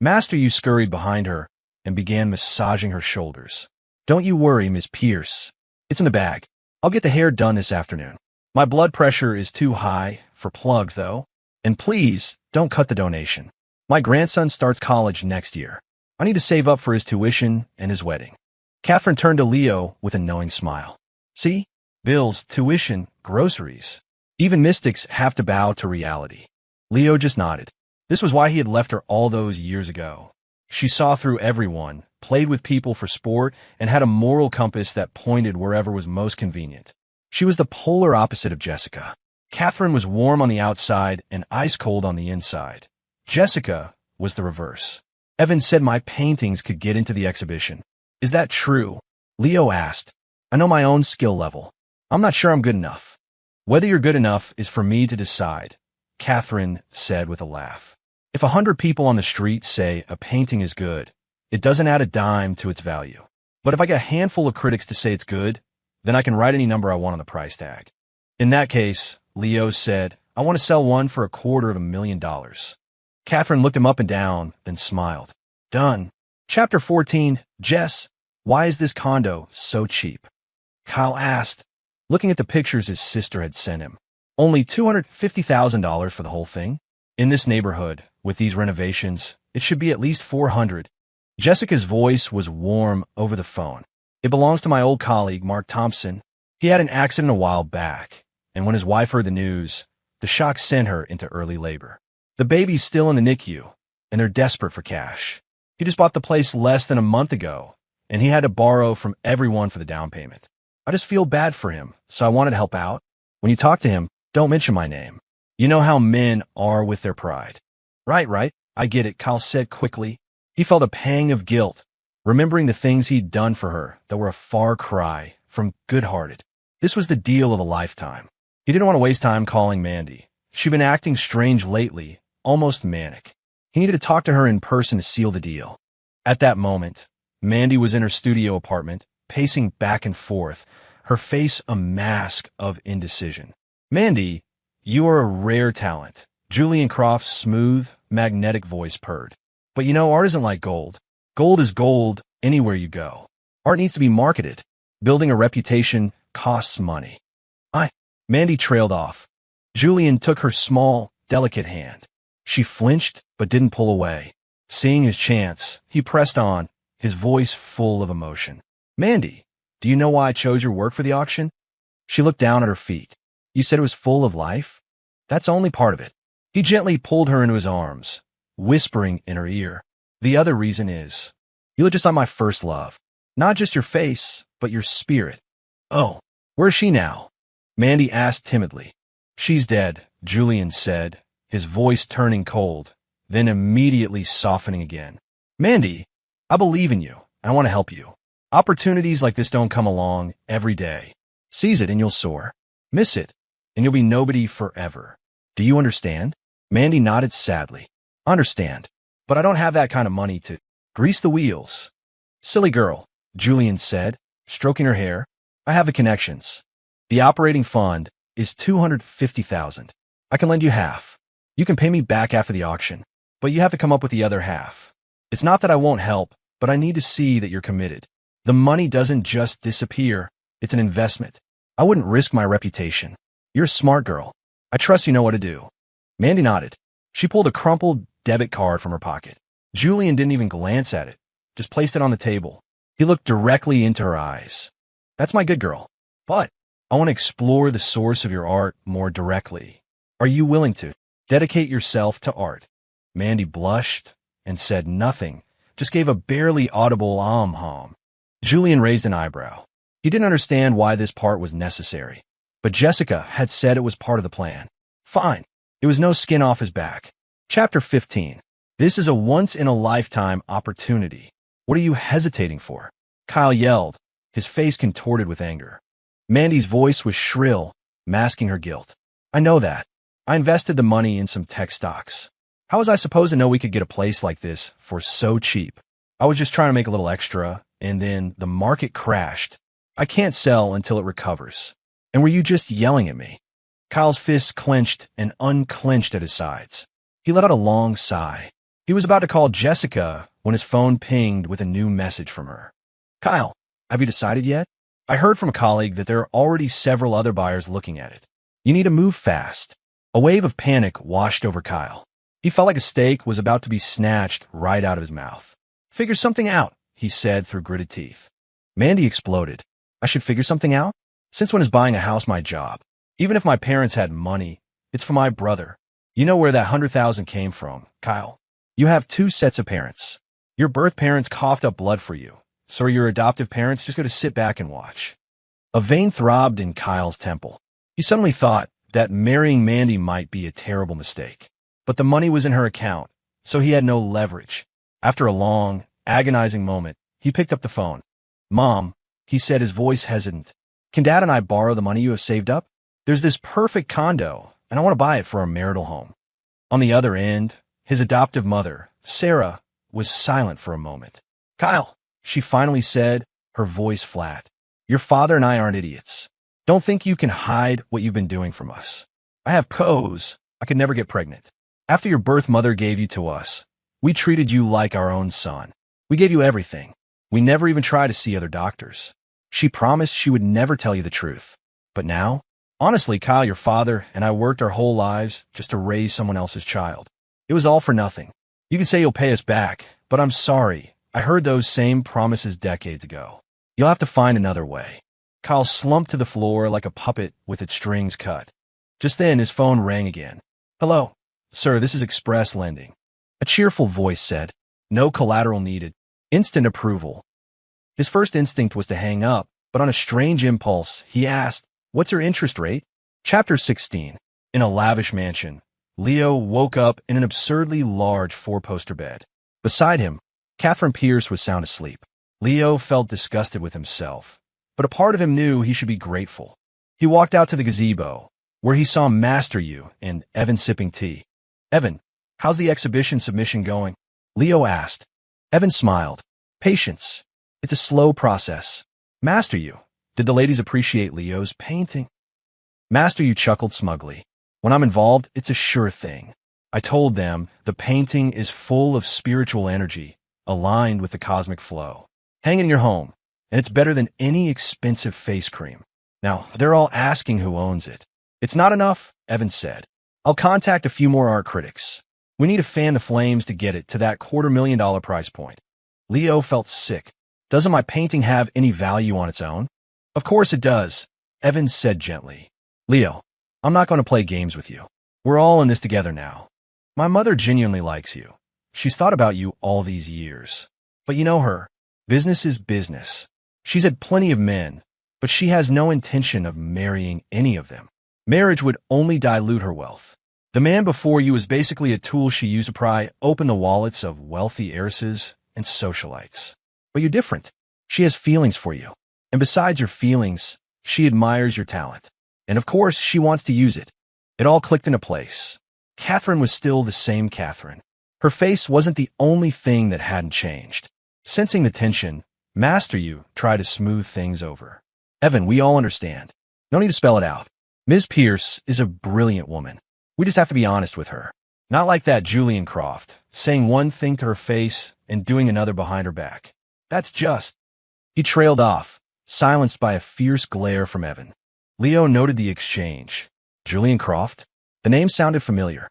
Master you scurried behind her and began massaging her shoulders. Don't you worry, Miss Pierce. It's in the bag. I'll get the hair done this afternoon. My blood pressure is too high for plugs, though. And please, don't cut the donation. My grandson starts college next year. I need to save up for his tuition and his wedding. Catherine turned to Leo with a knowing smile. See? Bills, tuition, groceries. Even mystics have to bow to reality. Leo just nodded. This was why he had left her all those years ago. She saw through everyone, played with people for sport, and had a moral compass that pointed wherever was most convenient. She was the polar opposite of Jessica. Catherine was warm on the outside and ice-cold on the inside. Jessica was the reverse. Evan said my paintings could get into the exhibition. Is that true? Leo asked. I know my own skill level. I'm not sure I'm good enough. Whether you're good enough is for me to decide, Catherine said with a laugh. If 100 people on the street say a painting is good, it doesn't add a dime to its value. But if I get a handful of critics to say it's good, then I can write any number I want on the price tag. In that case, Leo said, I want to sell one for $250,000. Catherine looked him up and down, then smiled. Done. Chapter 14, Jess, why is this condo so cheap? Kyle asked, looking at the pictures his sister had sent him. Only $250,000 for the whole thing? In this neighborhood, with these renovations, it should be at least $400,000. Jessica's voice was warm over the phone. It belongs to my old colleague, Mark Thompson. He had an accident a while back, and when his wife heard the news, the shock sent her into early labor. The baby's still in the NICU, and they're desperate for cash. He just bought the place less than a month ago, and he had to borrow from everyone for the down payment. I just feel bad for him, so I wanted to help out. When you talk to him, don't mention my name. You know how men are with their pride. Right. I get it, Kyle said quickly. He felt a pang of guilt, remembering the things he'd done for her that were a far cry from good-hearted. This was the deal of a lifetime. He didn't want to waste time calling Mandy. She'd been acting strange lately, almost manic. He needed to talk to her in person to seal the deal. At that moment, Mandy was in her studio apartment, pacing back and forth, her face a mask of indecision. Mandy, you are a rare talent. Julian Croft's smooth, magnetic voice purred. But you know, art isn't like gold. Gold is gold anywhere you go. Art needs to be marketed. Building a reputation costs money. Mandy trailed off. Julian took her small, delicate hand. She flinched, but didn't pull away. Seeing his chance, he pressed on, his voice full of emotion. Mandy, do you know why I chose your work for the auction? She looked down at her feet. You said it was full of life? That's only part of it. He gently pulled her into his arms, whispering in her ear. The other reason is, you look just like my first love. Not just your face, but your spirit. Oh, where's she now? Mandy asked timidly. She's dead, Julian said, his voice turning cold, then immediately softening again. Mandy, I believe in you. I want to help you. Opportunities like this don't come along every day. Seize it and you'll soar. Miss it, and you'll be nobody forever. Do you understand? Mandy nodded sadly. Understand, but I don't have that kind of money to grease the wheels. Silly girl, Julian said, stroking her hair. I have the connections. The operating fund is $250,000. I can lend you half. You can pay me back after the auction, but you have to come up with the other half. It's not that I won't help, but I need to see that you're committed. The money doesn't just disappear. It's an investment. I wouldn't risk my reputation. You're a smart girl. I trust you know what to do. Mandy nodded. She pulled a crumpled debit card from her pocket. Julian didn't even glance at it, just placed it on the table. He looked directly into her eyes. That's my good girl. But I want to explore the source of your art more directly. Are you willing to dedicate yourself to art? Mandy blushed and said nothing, just gave a barely audible hum. Julian raised an eyebrow. He didn't understand why this part was necessary, but Jessica had said it was part of the plan. Fine. It was no skin off his back. Chapter 15. This is a once-in-a-lifetime opportunity. What are you hesitating for? Kyle yelled, his face contorted with anger. Mandy's voice was shrill, masking her guilt. I know that. I invested the money in some tech stocks. How was I supposed to know we could get a place like this for so cheap? I was just trying to make a little extra, and then the market crashed. I can't sell until it recovers. And were you just yelling at me? Kyle's fists clenched and unclenched at his sides. He let out a long sigh. He was about to call Jessica when his phone pinged with a new message from her. Kyle, have you decided yet? I heard from a colleague that there are already several other buyers looking at it. You need to move fast. A wave of panic washed over Kyle. He felt like a steak was about to be snatched right out of his mouth. Figure something out, he said through gritted teeth. Mandy exploded. I should figure something out? Since when is buying a house my job? Even if my parents had money, it's for my brother. You know where that $100,000 came from, Kyle. You have two sets of parents. Your birth parents coughed up blood for you, so are your adoptive parents just going to sit back and watch? A vein throbbed in Kyle's temple. He suddenly thought that marrying Mandy might be a terrible mistake. But the money was in her account, so he had no leverage. After a long, agonizing moment, he picked up the phone. Mom, he said, his voice hesitant. Can Dad and I borrow the money you have saved up? There's this perfect condo, and I want to buy it for our marital home. On the other end, his adoptive mother, Sarah, was silent for a moment. Kyle, she finally said, her voice flat. Your father and I aren't idiots. Don't think you can hide what you've been doing from us. I have codes. I could never get pregnant. After your birth mother gave you to us, we treated you like our own son. We gave you everything. We never even tried to see other doctors. She promised she would never tell you the truth. But now, honestly, Kyle, your father and I worked our whole lives just to raise someone else's child. It was all for nothing. You can say you'll pay us back, but I'm sorry. I heard those same promises decades ago. You'll have to find another way. Kyle slumped to the floor like a puppet with its strings cut. Just then, his phone rang again. Hello, sir, this is Express Lending. A cheerful voice said, no collateral needed. Instant approval. His first instinct was to hang up, but on a strange impulse, he asked, what's your interest rate? Chapter 16. In a lavish mansion, Leo woke up in an absurdly large four-poster bed. Beside him, Catherine Pierce was sound asleep. Leo felt disgusted with himself, but a part of him knew he should be grateful. He walked out to the gazebo, where he saw Master Yu and Evan sipping tea. Evan, how's the exhibition submission going? Leo asked. Evan smiled. Patience. It's a slow process. Master Yu, did the ladies appreciate Leo's painting? Master Yu chuckled smugly. When I'm involved, it's a sure thing. I told them the painting is full of spiritual energy, aligned with the cosmic flow. Hang it in your home. and it's better than any expensive face cream. Now, they're all asking who owns it. It's not enough, Evans said. I'll contact a few more art critics. We need to fan the flames to get it to that $250,000 price point. Leo felt sick. Doesn't my painting have any value on its own? Of course it does, Evans said gently. Leo, I'm not going to play games with you. We're all in this together now. My mother genuinely likes you. She's thought about you all these years. But you know her. Business is business. She's had plenty of men, but she has no intention of marrying any of them. Marriage would only dilute her wealth. The man before you is basically a tool she used to pry open the wallets of wealthy heiresses and socialites. But you're different. She has feelings for you. And besides your feelings, she admires your talent. And of course, she wants to use it. It all clicked into place. Catherine was still the same Catherine. Her face wasn't the only thing that hadn't changed. Sensing the tension, Master Yu tried to smooth things over. Evan, we all understand. No need to spell it out. Ms. Pierce is a brilliant woman. We just have to be honest with her. Not like that Julian Croft, saying one thing to her face and doing another behind her back. That's just. He trailed off, silenced by a fierce glare from Evan. Leo noted the exchange. Julian Croft? The name sounded familiar.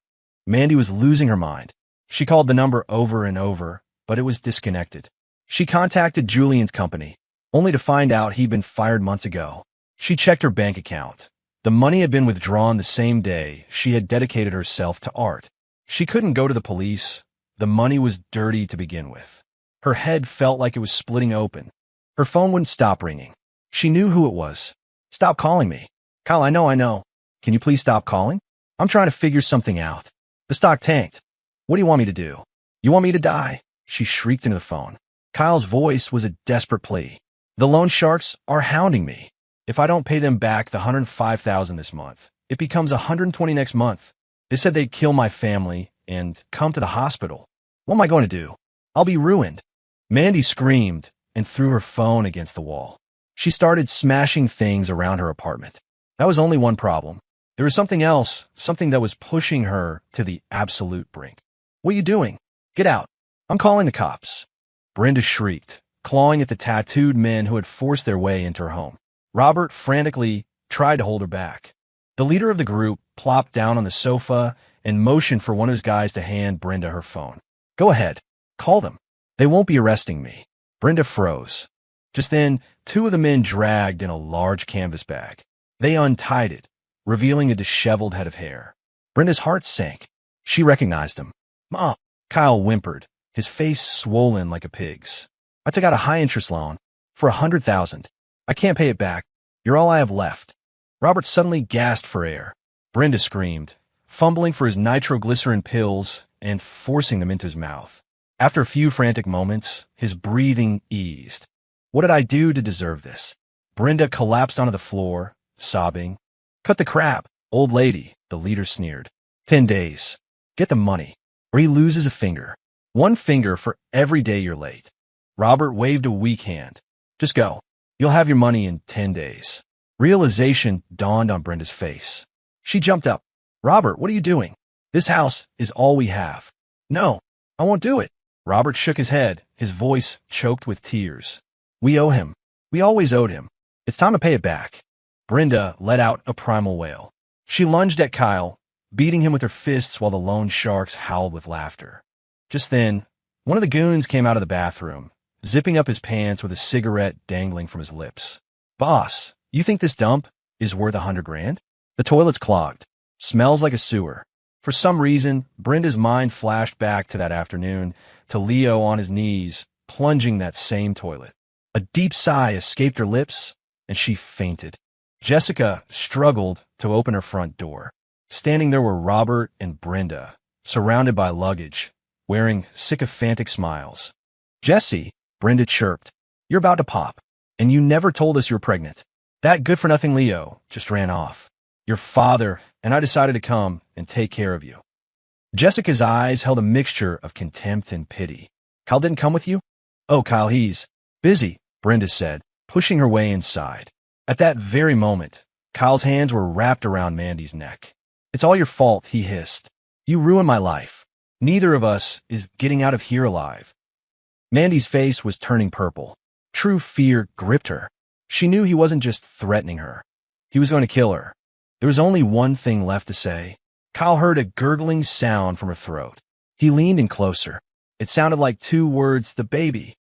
Mandy was losing her mind. She called the number over and over, but it was disconnected. She contacted Julian's company, only to find out he'd been fired months ago. She checked her bank account. The money had been withdrawn the same day she had dedicated herself to art. She couldn't go to the police. The money was dirty to begin with. Her head felt like it was splitting open. Her phone wouldn't stop ringing. She knew who it was. Stop calling me. Kyle, I know. Can you please stop calling? I'm trying to figure something out. The stock tanked. What do you want me to do? You want me to die? She shrieked into the phone. Kyle's voice was a desperate plea. The loan sharks are hounding me. If I don't pay them back the $105,000 this month, it becomes $120,000 next month. They said they'd kill my family and come to the hospital. What am I going to do? I'll be ruined. Mandy screamed and threw her phone against the wall. She started smashing things around her apartment. That was only one problem. There was something else, something that was pushing her to the absolute brink. What are you doing? Get out. I'm calling the cops. Brenda shrieked, clawing at the tattooed men who had forced their way into her home. Robert frantically tried to hold her back. The leader of the group plopped down on the sofa and motioned for one of his guys to hand Brenda her phone. Go ahead. Call them. They won't be arresting me. Brenda froze. Just then, two of the men dragged in a large canvas bag. They untied it, revealing a disheveled head of hair. Brenda's heart sank. She recognized him. Mom, Kyle whimpered, his face swollen like a pig's. I took out a high-interest loan for $100,000. I can't pay it back. You're all I have left. Robert suddenly gasped for air. Brenda screamed, fumbling for his nitroglycerin pills and forcing them into his mouth. After a few frantic moments, his breathing eased. What did I do to deserve this? Brenda collapsed onto the floor, sobbing. Cut the crap, old lady, the leader sneered. 10 days. Get the money, or he loses a finger. 1 finger for every day you're late. Robert waved a weak hand. Just go. You'll have your money in 10 days. Realization dawned on Brenda's face. She jumped up. Robert, what are you doing? This house is all we have. No, I won't do it. Robert shook his head, his voice choked with tears. We owe him. We always owed him. It's time to pay it back. Brenda let out a primal wail. She lunged at Kyle, beating him with her fists while the loan sharks howled with laughter. Just then, one of the goons came out of the bathroom, zipping up his pants with a cigarette dangling from his lips. Boss, you think this dump is worth $100,000? The toilet's clogged. Smells like a sewer. For some reason, Brenda's mind flashed back to that afternoon, to Leo on his knees, plunging that same toilet. A deep sigh escaped her lips, and she fainted. Jessica struggled to open her front door. Standing there were Robert and Brenda, surrounded by luggage, wearing sycophantic smiles. Jessie, Brenda chirped, you're about to pop, and you never told us you're pregnant. That good-for-nothing Leo just ran off. Your father and I decided to come and take care of you. Jessica's eyes held a mixture of contempt and pity. Kyle didn't come with you? Oh, Kyle, he's busy, Brenda said, pushing her way inside. At that very moment, Kyle's hands were wrapped around Mandy's neck. It's all your fault, he hissed. You ruined my life. Neither of us is getting out of here alive. Mandy's face was turning purple. True fear gripped her. She knew he wasn't just threatening her. He was going to kill her. There was only one thing left to say. Kyle heard a gurgling sound from her throat. He leaned in closer. It sounded like 2 words, the baby.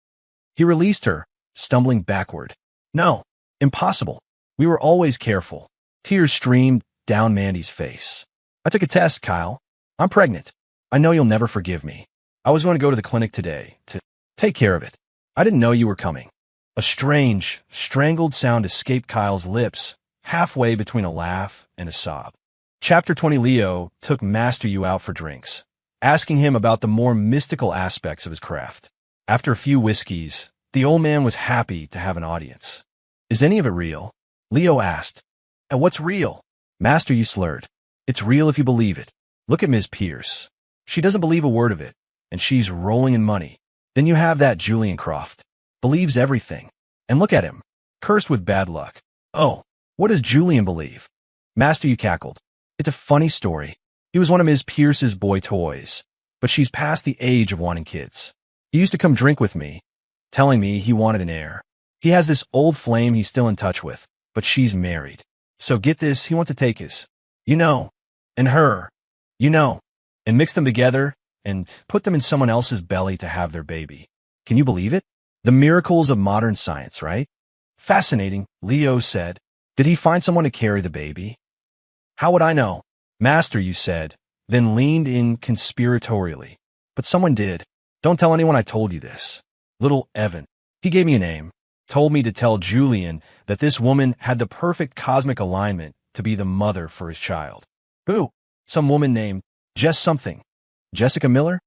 He released her, stumbling backward. No, impossible. We were always careful. Tears streamed down Mandy's face. I took a test, Kyle. I'm pregnant. I know you'll never forgive me. I was going to go to the clinic today to take care of it. I didn't know you were coming. A strange, strangled sound escaped Kyle's lips, halfway between a laugh and a sob. Chapter 20. Leo took Master Yu out for drinks, asking him about the more mystical aspects of his craft. After a few whiskeys, the old man was happy to have an audience. Is any of it real? Leo asked. And what's real? Master Yu slurred. It's real if you believe it. Look at Ms. Pierce. She doesn't believe a word of it, and she's rolling in money. Then you have that Julian Croft. Believes everything. And look at him. Cursed with bad luck. Oh, what does Julian believe? Master Yu cackled. It's a funny story. He was one of Ms. Pierce's boy toys, but she's past the age of wanting kids. He used to come drink with me, telling me he wanted an heir. He has this old flame he's still in touch with, but she's married. So get this, he wants to take his, and her, and mix them together and put them in someone else's belly to have their baby. Can you believe it? The miracles of modern science, right? Fascinating, Leo said. Did he find someone to carry the baby? How would I know? Master, you said, then leaned in conspiratorially. But someone did. Don't tell anyone I told you this. Little Evan. He gave me a name. Told me to tell Julian that this woman had the perfect cosmic alignment to be the mother for his child. Who? Some woman named Jess something. Jessica Miller?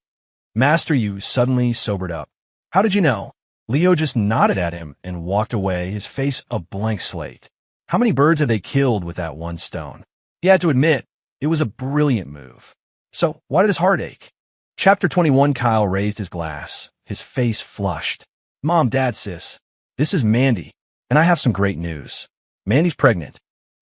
Master, you suddenly sobered up. How did you know? Leo just nodded at him and walked away, his face a blank slate. How many birds had they killed with that one stone? He had to admit, it was a brilliant move. So, why did his heart ache? Chapter 21. Kyle raised his glass, his face flushed. Mom, Dad, Sis, this is Mandy, and I have some great news. Mandy's pregnant.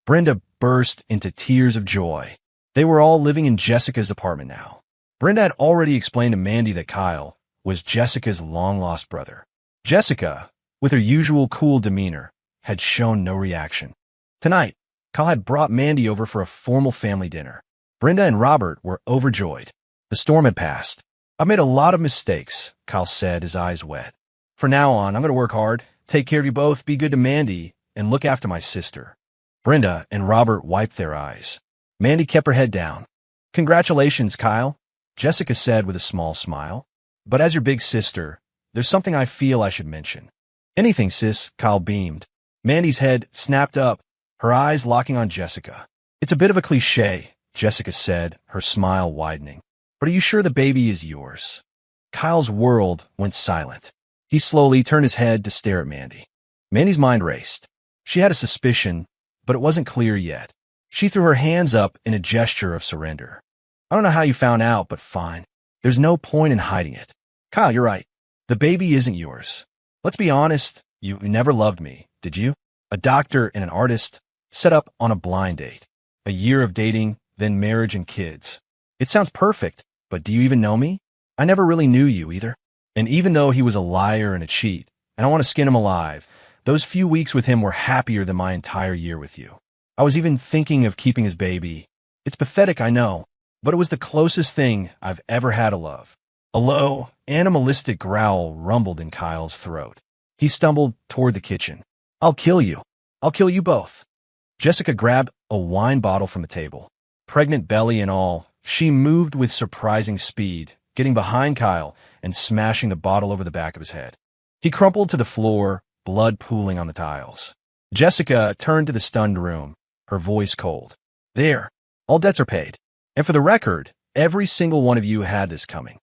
Brenda burst into tears of joy. They were all living in Jessica's apartment now. Brenda had already explained to Mandy that Kyle was Jessica's long-lost brother. Jessica, with her usual cool demeanor, had shown no reaction. Tonight, Kyle had brought Mandy over for a formal family dinner. Brenda and Robert were overjoyed. The storm had passed. I've made a lot of mistakes, Kyle said, his eyes wet. For now on, I'm going to work hard, take care of you both, be good to Mandy, and look after my sister. Brenda and Robert wiped their eyes. Mandy kept her head down. Congratulations, Kyle, Jessica said with a small smile. But as your big sister, there's something I feel I should mention. Anything, sis, Kyle beamed. Mandy's head snapped up, her eyes locking on Jessica. It's a bit of a cliché, Jessica said, her smile widening. But are you sure the baby is yours? Kyle's world went silent. He slowly turned his head to stare at Mandy. Mandy's mind raced. She had a suspicion, but it wasn't clear yet. She threw her hands up in a gesture of surrender. I don't know how you found out, but fine. There's no point in hiding it. Kyle, you're right. The baby isn't yours. Let's be honest, you never loved me, did you? A doctor and an artist, set up on a blind date. A year of dating, then marriage and kids. It sounds perfect, but do you even know me? I never really knew you either. And even though he was a liar and a cheat, and I want to skin him alive, those few weeks with him were happier than my entire year with you. I was even thinking of keeping his baby. It's pathetic, I know, but it was the closest thing I've ever had to love. A low, animalistic growl rumbled in Kyle's throat. He stumbled toward the kitchen. I'll kill you. I'll kill you both. Jessica grabbed a wine bottle from the table. Pregnant belly and all, she moved with surprising speed, getting behind Kyle and smashing the bottle over the back of his head. He crumpled to the floor, blood pooling on the tiles. Jessica turned to the stunned room, her voice cold. There, all debts are paid. And for the record, every single one of you had this coming.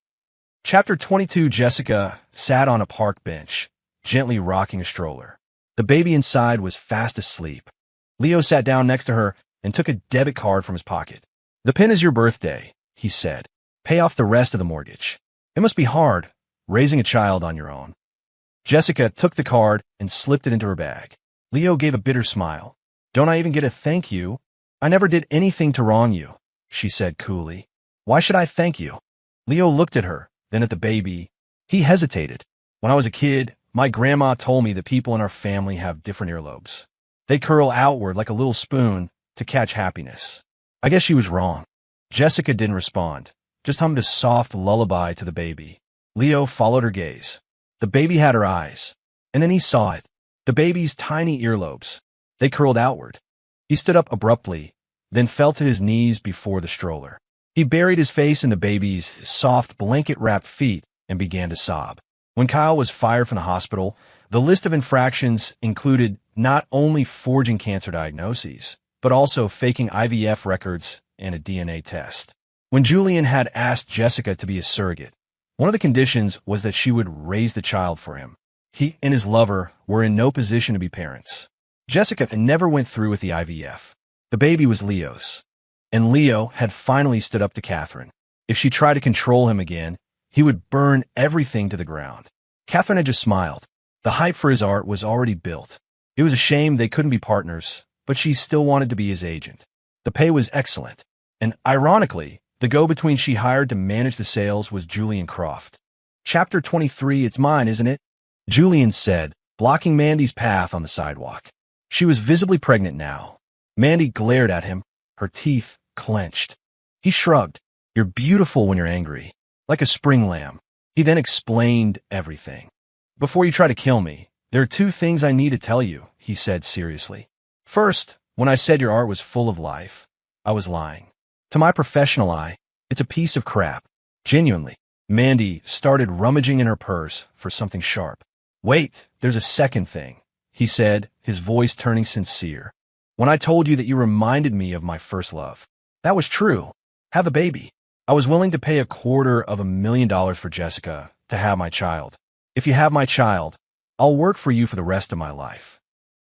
Chapter 22. Jessica sat on a park bench, gently rocking a stroller. The baby inside was fast asleep. Leo sat down next to her and took a debit card from his pocket. The pin is your birthday, he said. Pay off the rest of the mortgage. It must be hard, raising a child on your own. Jessica took the card and slipped it into her bag. Leo gave a bitter smile. Don't I even get a thank you? I never did anything to wrong you, she said coolly. Why should I thank you? Leo looked at her, then at the baby. He hesitated. When I was a kid, My grandma told me that people in our family have different earlobes. They curl outward like a little spoon to catch happiness. I guess she was wrong. Jessica didn't respond, just hummed a soft lullaby to the baby. Leo followed her gaze. The baby had her eyes, and then he saw it. The baby's tiny earlobes. They curled outward. He stood up abruptly, then fell to his knees before the stroller. He buried his face in the baby's soft, blanket-wrapped feet and began to sob. When Kyle was fired from the hospital, the list of infractions included not only forging cancer diagnoses, but also faking IVF records and a DNA test. When Julian had asked Jessica to be a surrogate, one of the conditions was that she would raise the child for him. He and his lover were in no position to be parents. Jessica never went through with the IVF. The baby was Leo's. And Leo had finally stood up to Catherine. If she tried to control him again, he would burn everything to the ground. Catherine had just smiled. The hype for his art was already built. It was a shame they couldn't be partners, but she still wanted to be his agent. The pay was excellent. And ironically, the go-between she hired to manage the sales was Julian Croft. Chapter 23, it's mine, isn't it? Julian said, blocking Mandy's path on the sidewalk. She was visibly pregnant now. Mandy glared at him, her teeth clenched. He shrugged. You're beautiful when you're angry. Like a spring lamb. He then explained everything. Before you try to kill me, there are two things I need to tell you, he said seriously. First, when I said your art was full of life, I was lying. To my professional eye, it's a piece of crap. Genuinely. Mandy started rummaging in her purse for something sharp. Wait, there's a second thing, he said, his voice turning sincere. When I told you that you reminded me of my first love, that was true. Have a baby. I was willing to pay $250,000 for Jessica to have my child. If you have my child, I'll work for you for the rest of my life.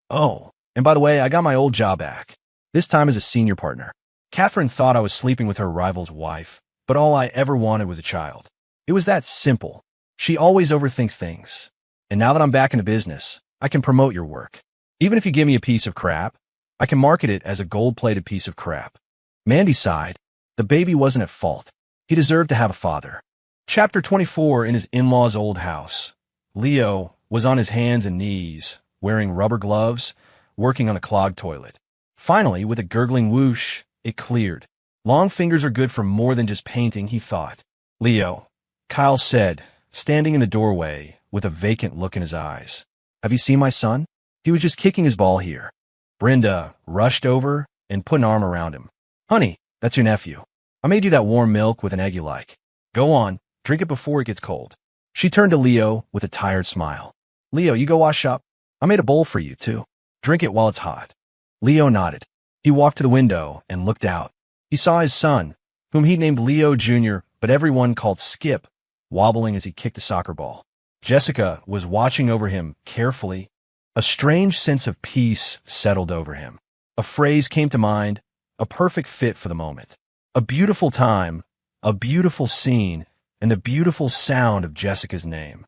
Oh, and by the way, I got my old job back, this time as a senior partner. Catherine thought I was sleeping with her rival's wife, but all I ever wanted was a child. It was that simple. She always overthinks things. And now that I'm back in the business, I can promote your work. Even if you give me a piece of crap, I can market it as a gold-plated piece of crap. Mandy sighed. The baby wasn't at fault. He deserved to have a father. Chapter 24 in his in-laws' old house. Leo was on his hands and knees, wearing rubber gloves, working on a clogged toilet. Finally, with a gurgling whoosh, it cleared. Long fingers are good for more than just painting, he thought. Leo, Kyle said, standing in the doorway with a vacant look in his eyes. Have you seen my son? He was just kicking his ball here. Brenda rushed over and put an arm around him. Honey, that's your nephew. I made you that warm milk with an egg you like. Go on, drink it before it gets cold. She turned to Leo with a tired smile. Leo, you go wash up. I made a bowl for you, too. Drink it while it's hot. Leo nodded. He walked to the window and looked out. He saw his son, whom he named Leo Jr., but everyone called Skip, wobbling as he kicked a soccer ball. Jessica was watching over him carefully. A strange sense of peace settled over him. A phrase came to mind, a perfect fit for the moment. A beautiful time, a beautiful scene, and the beautiful sound of Jessica's name.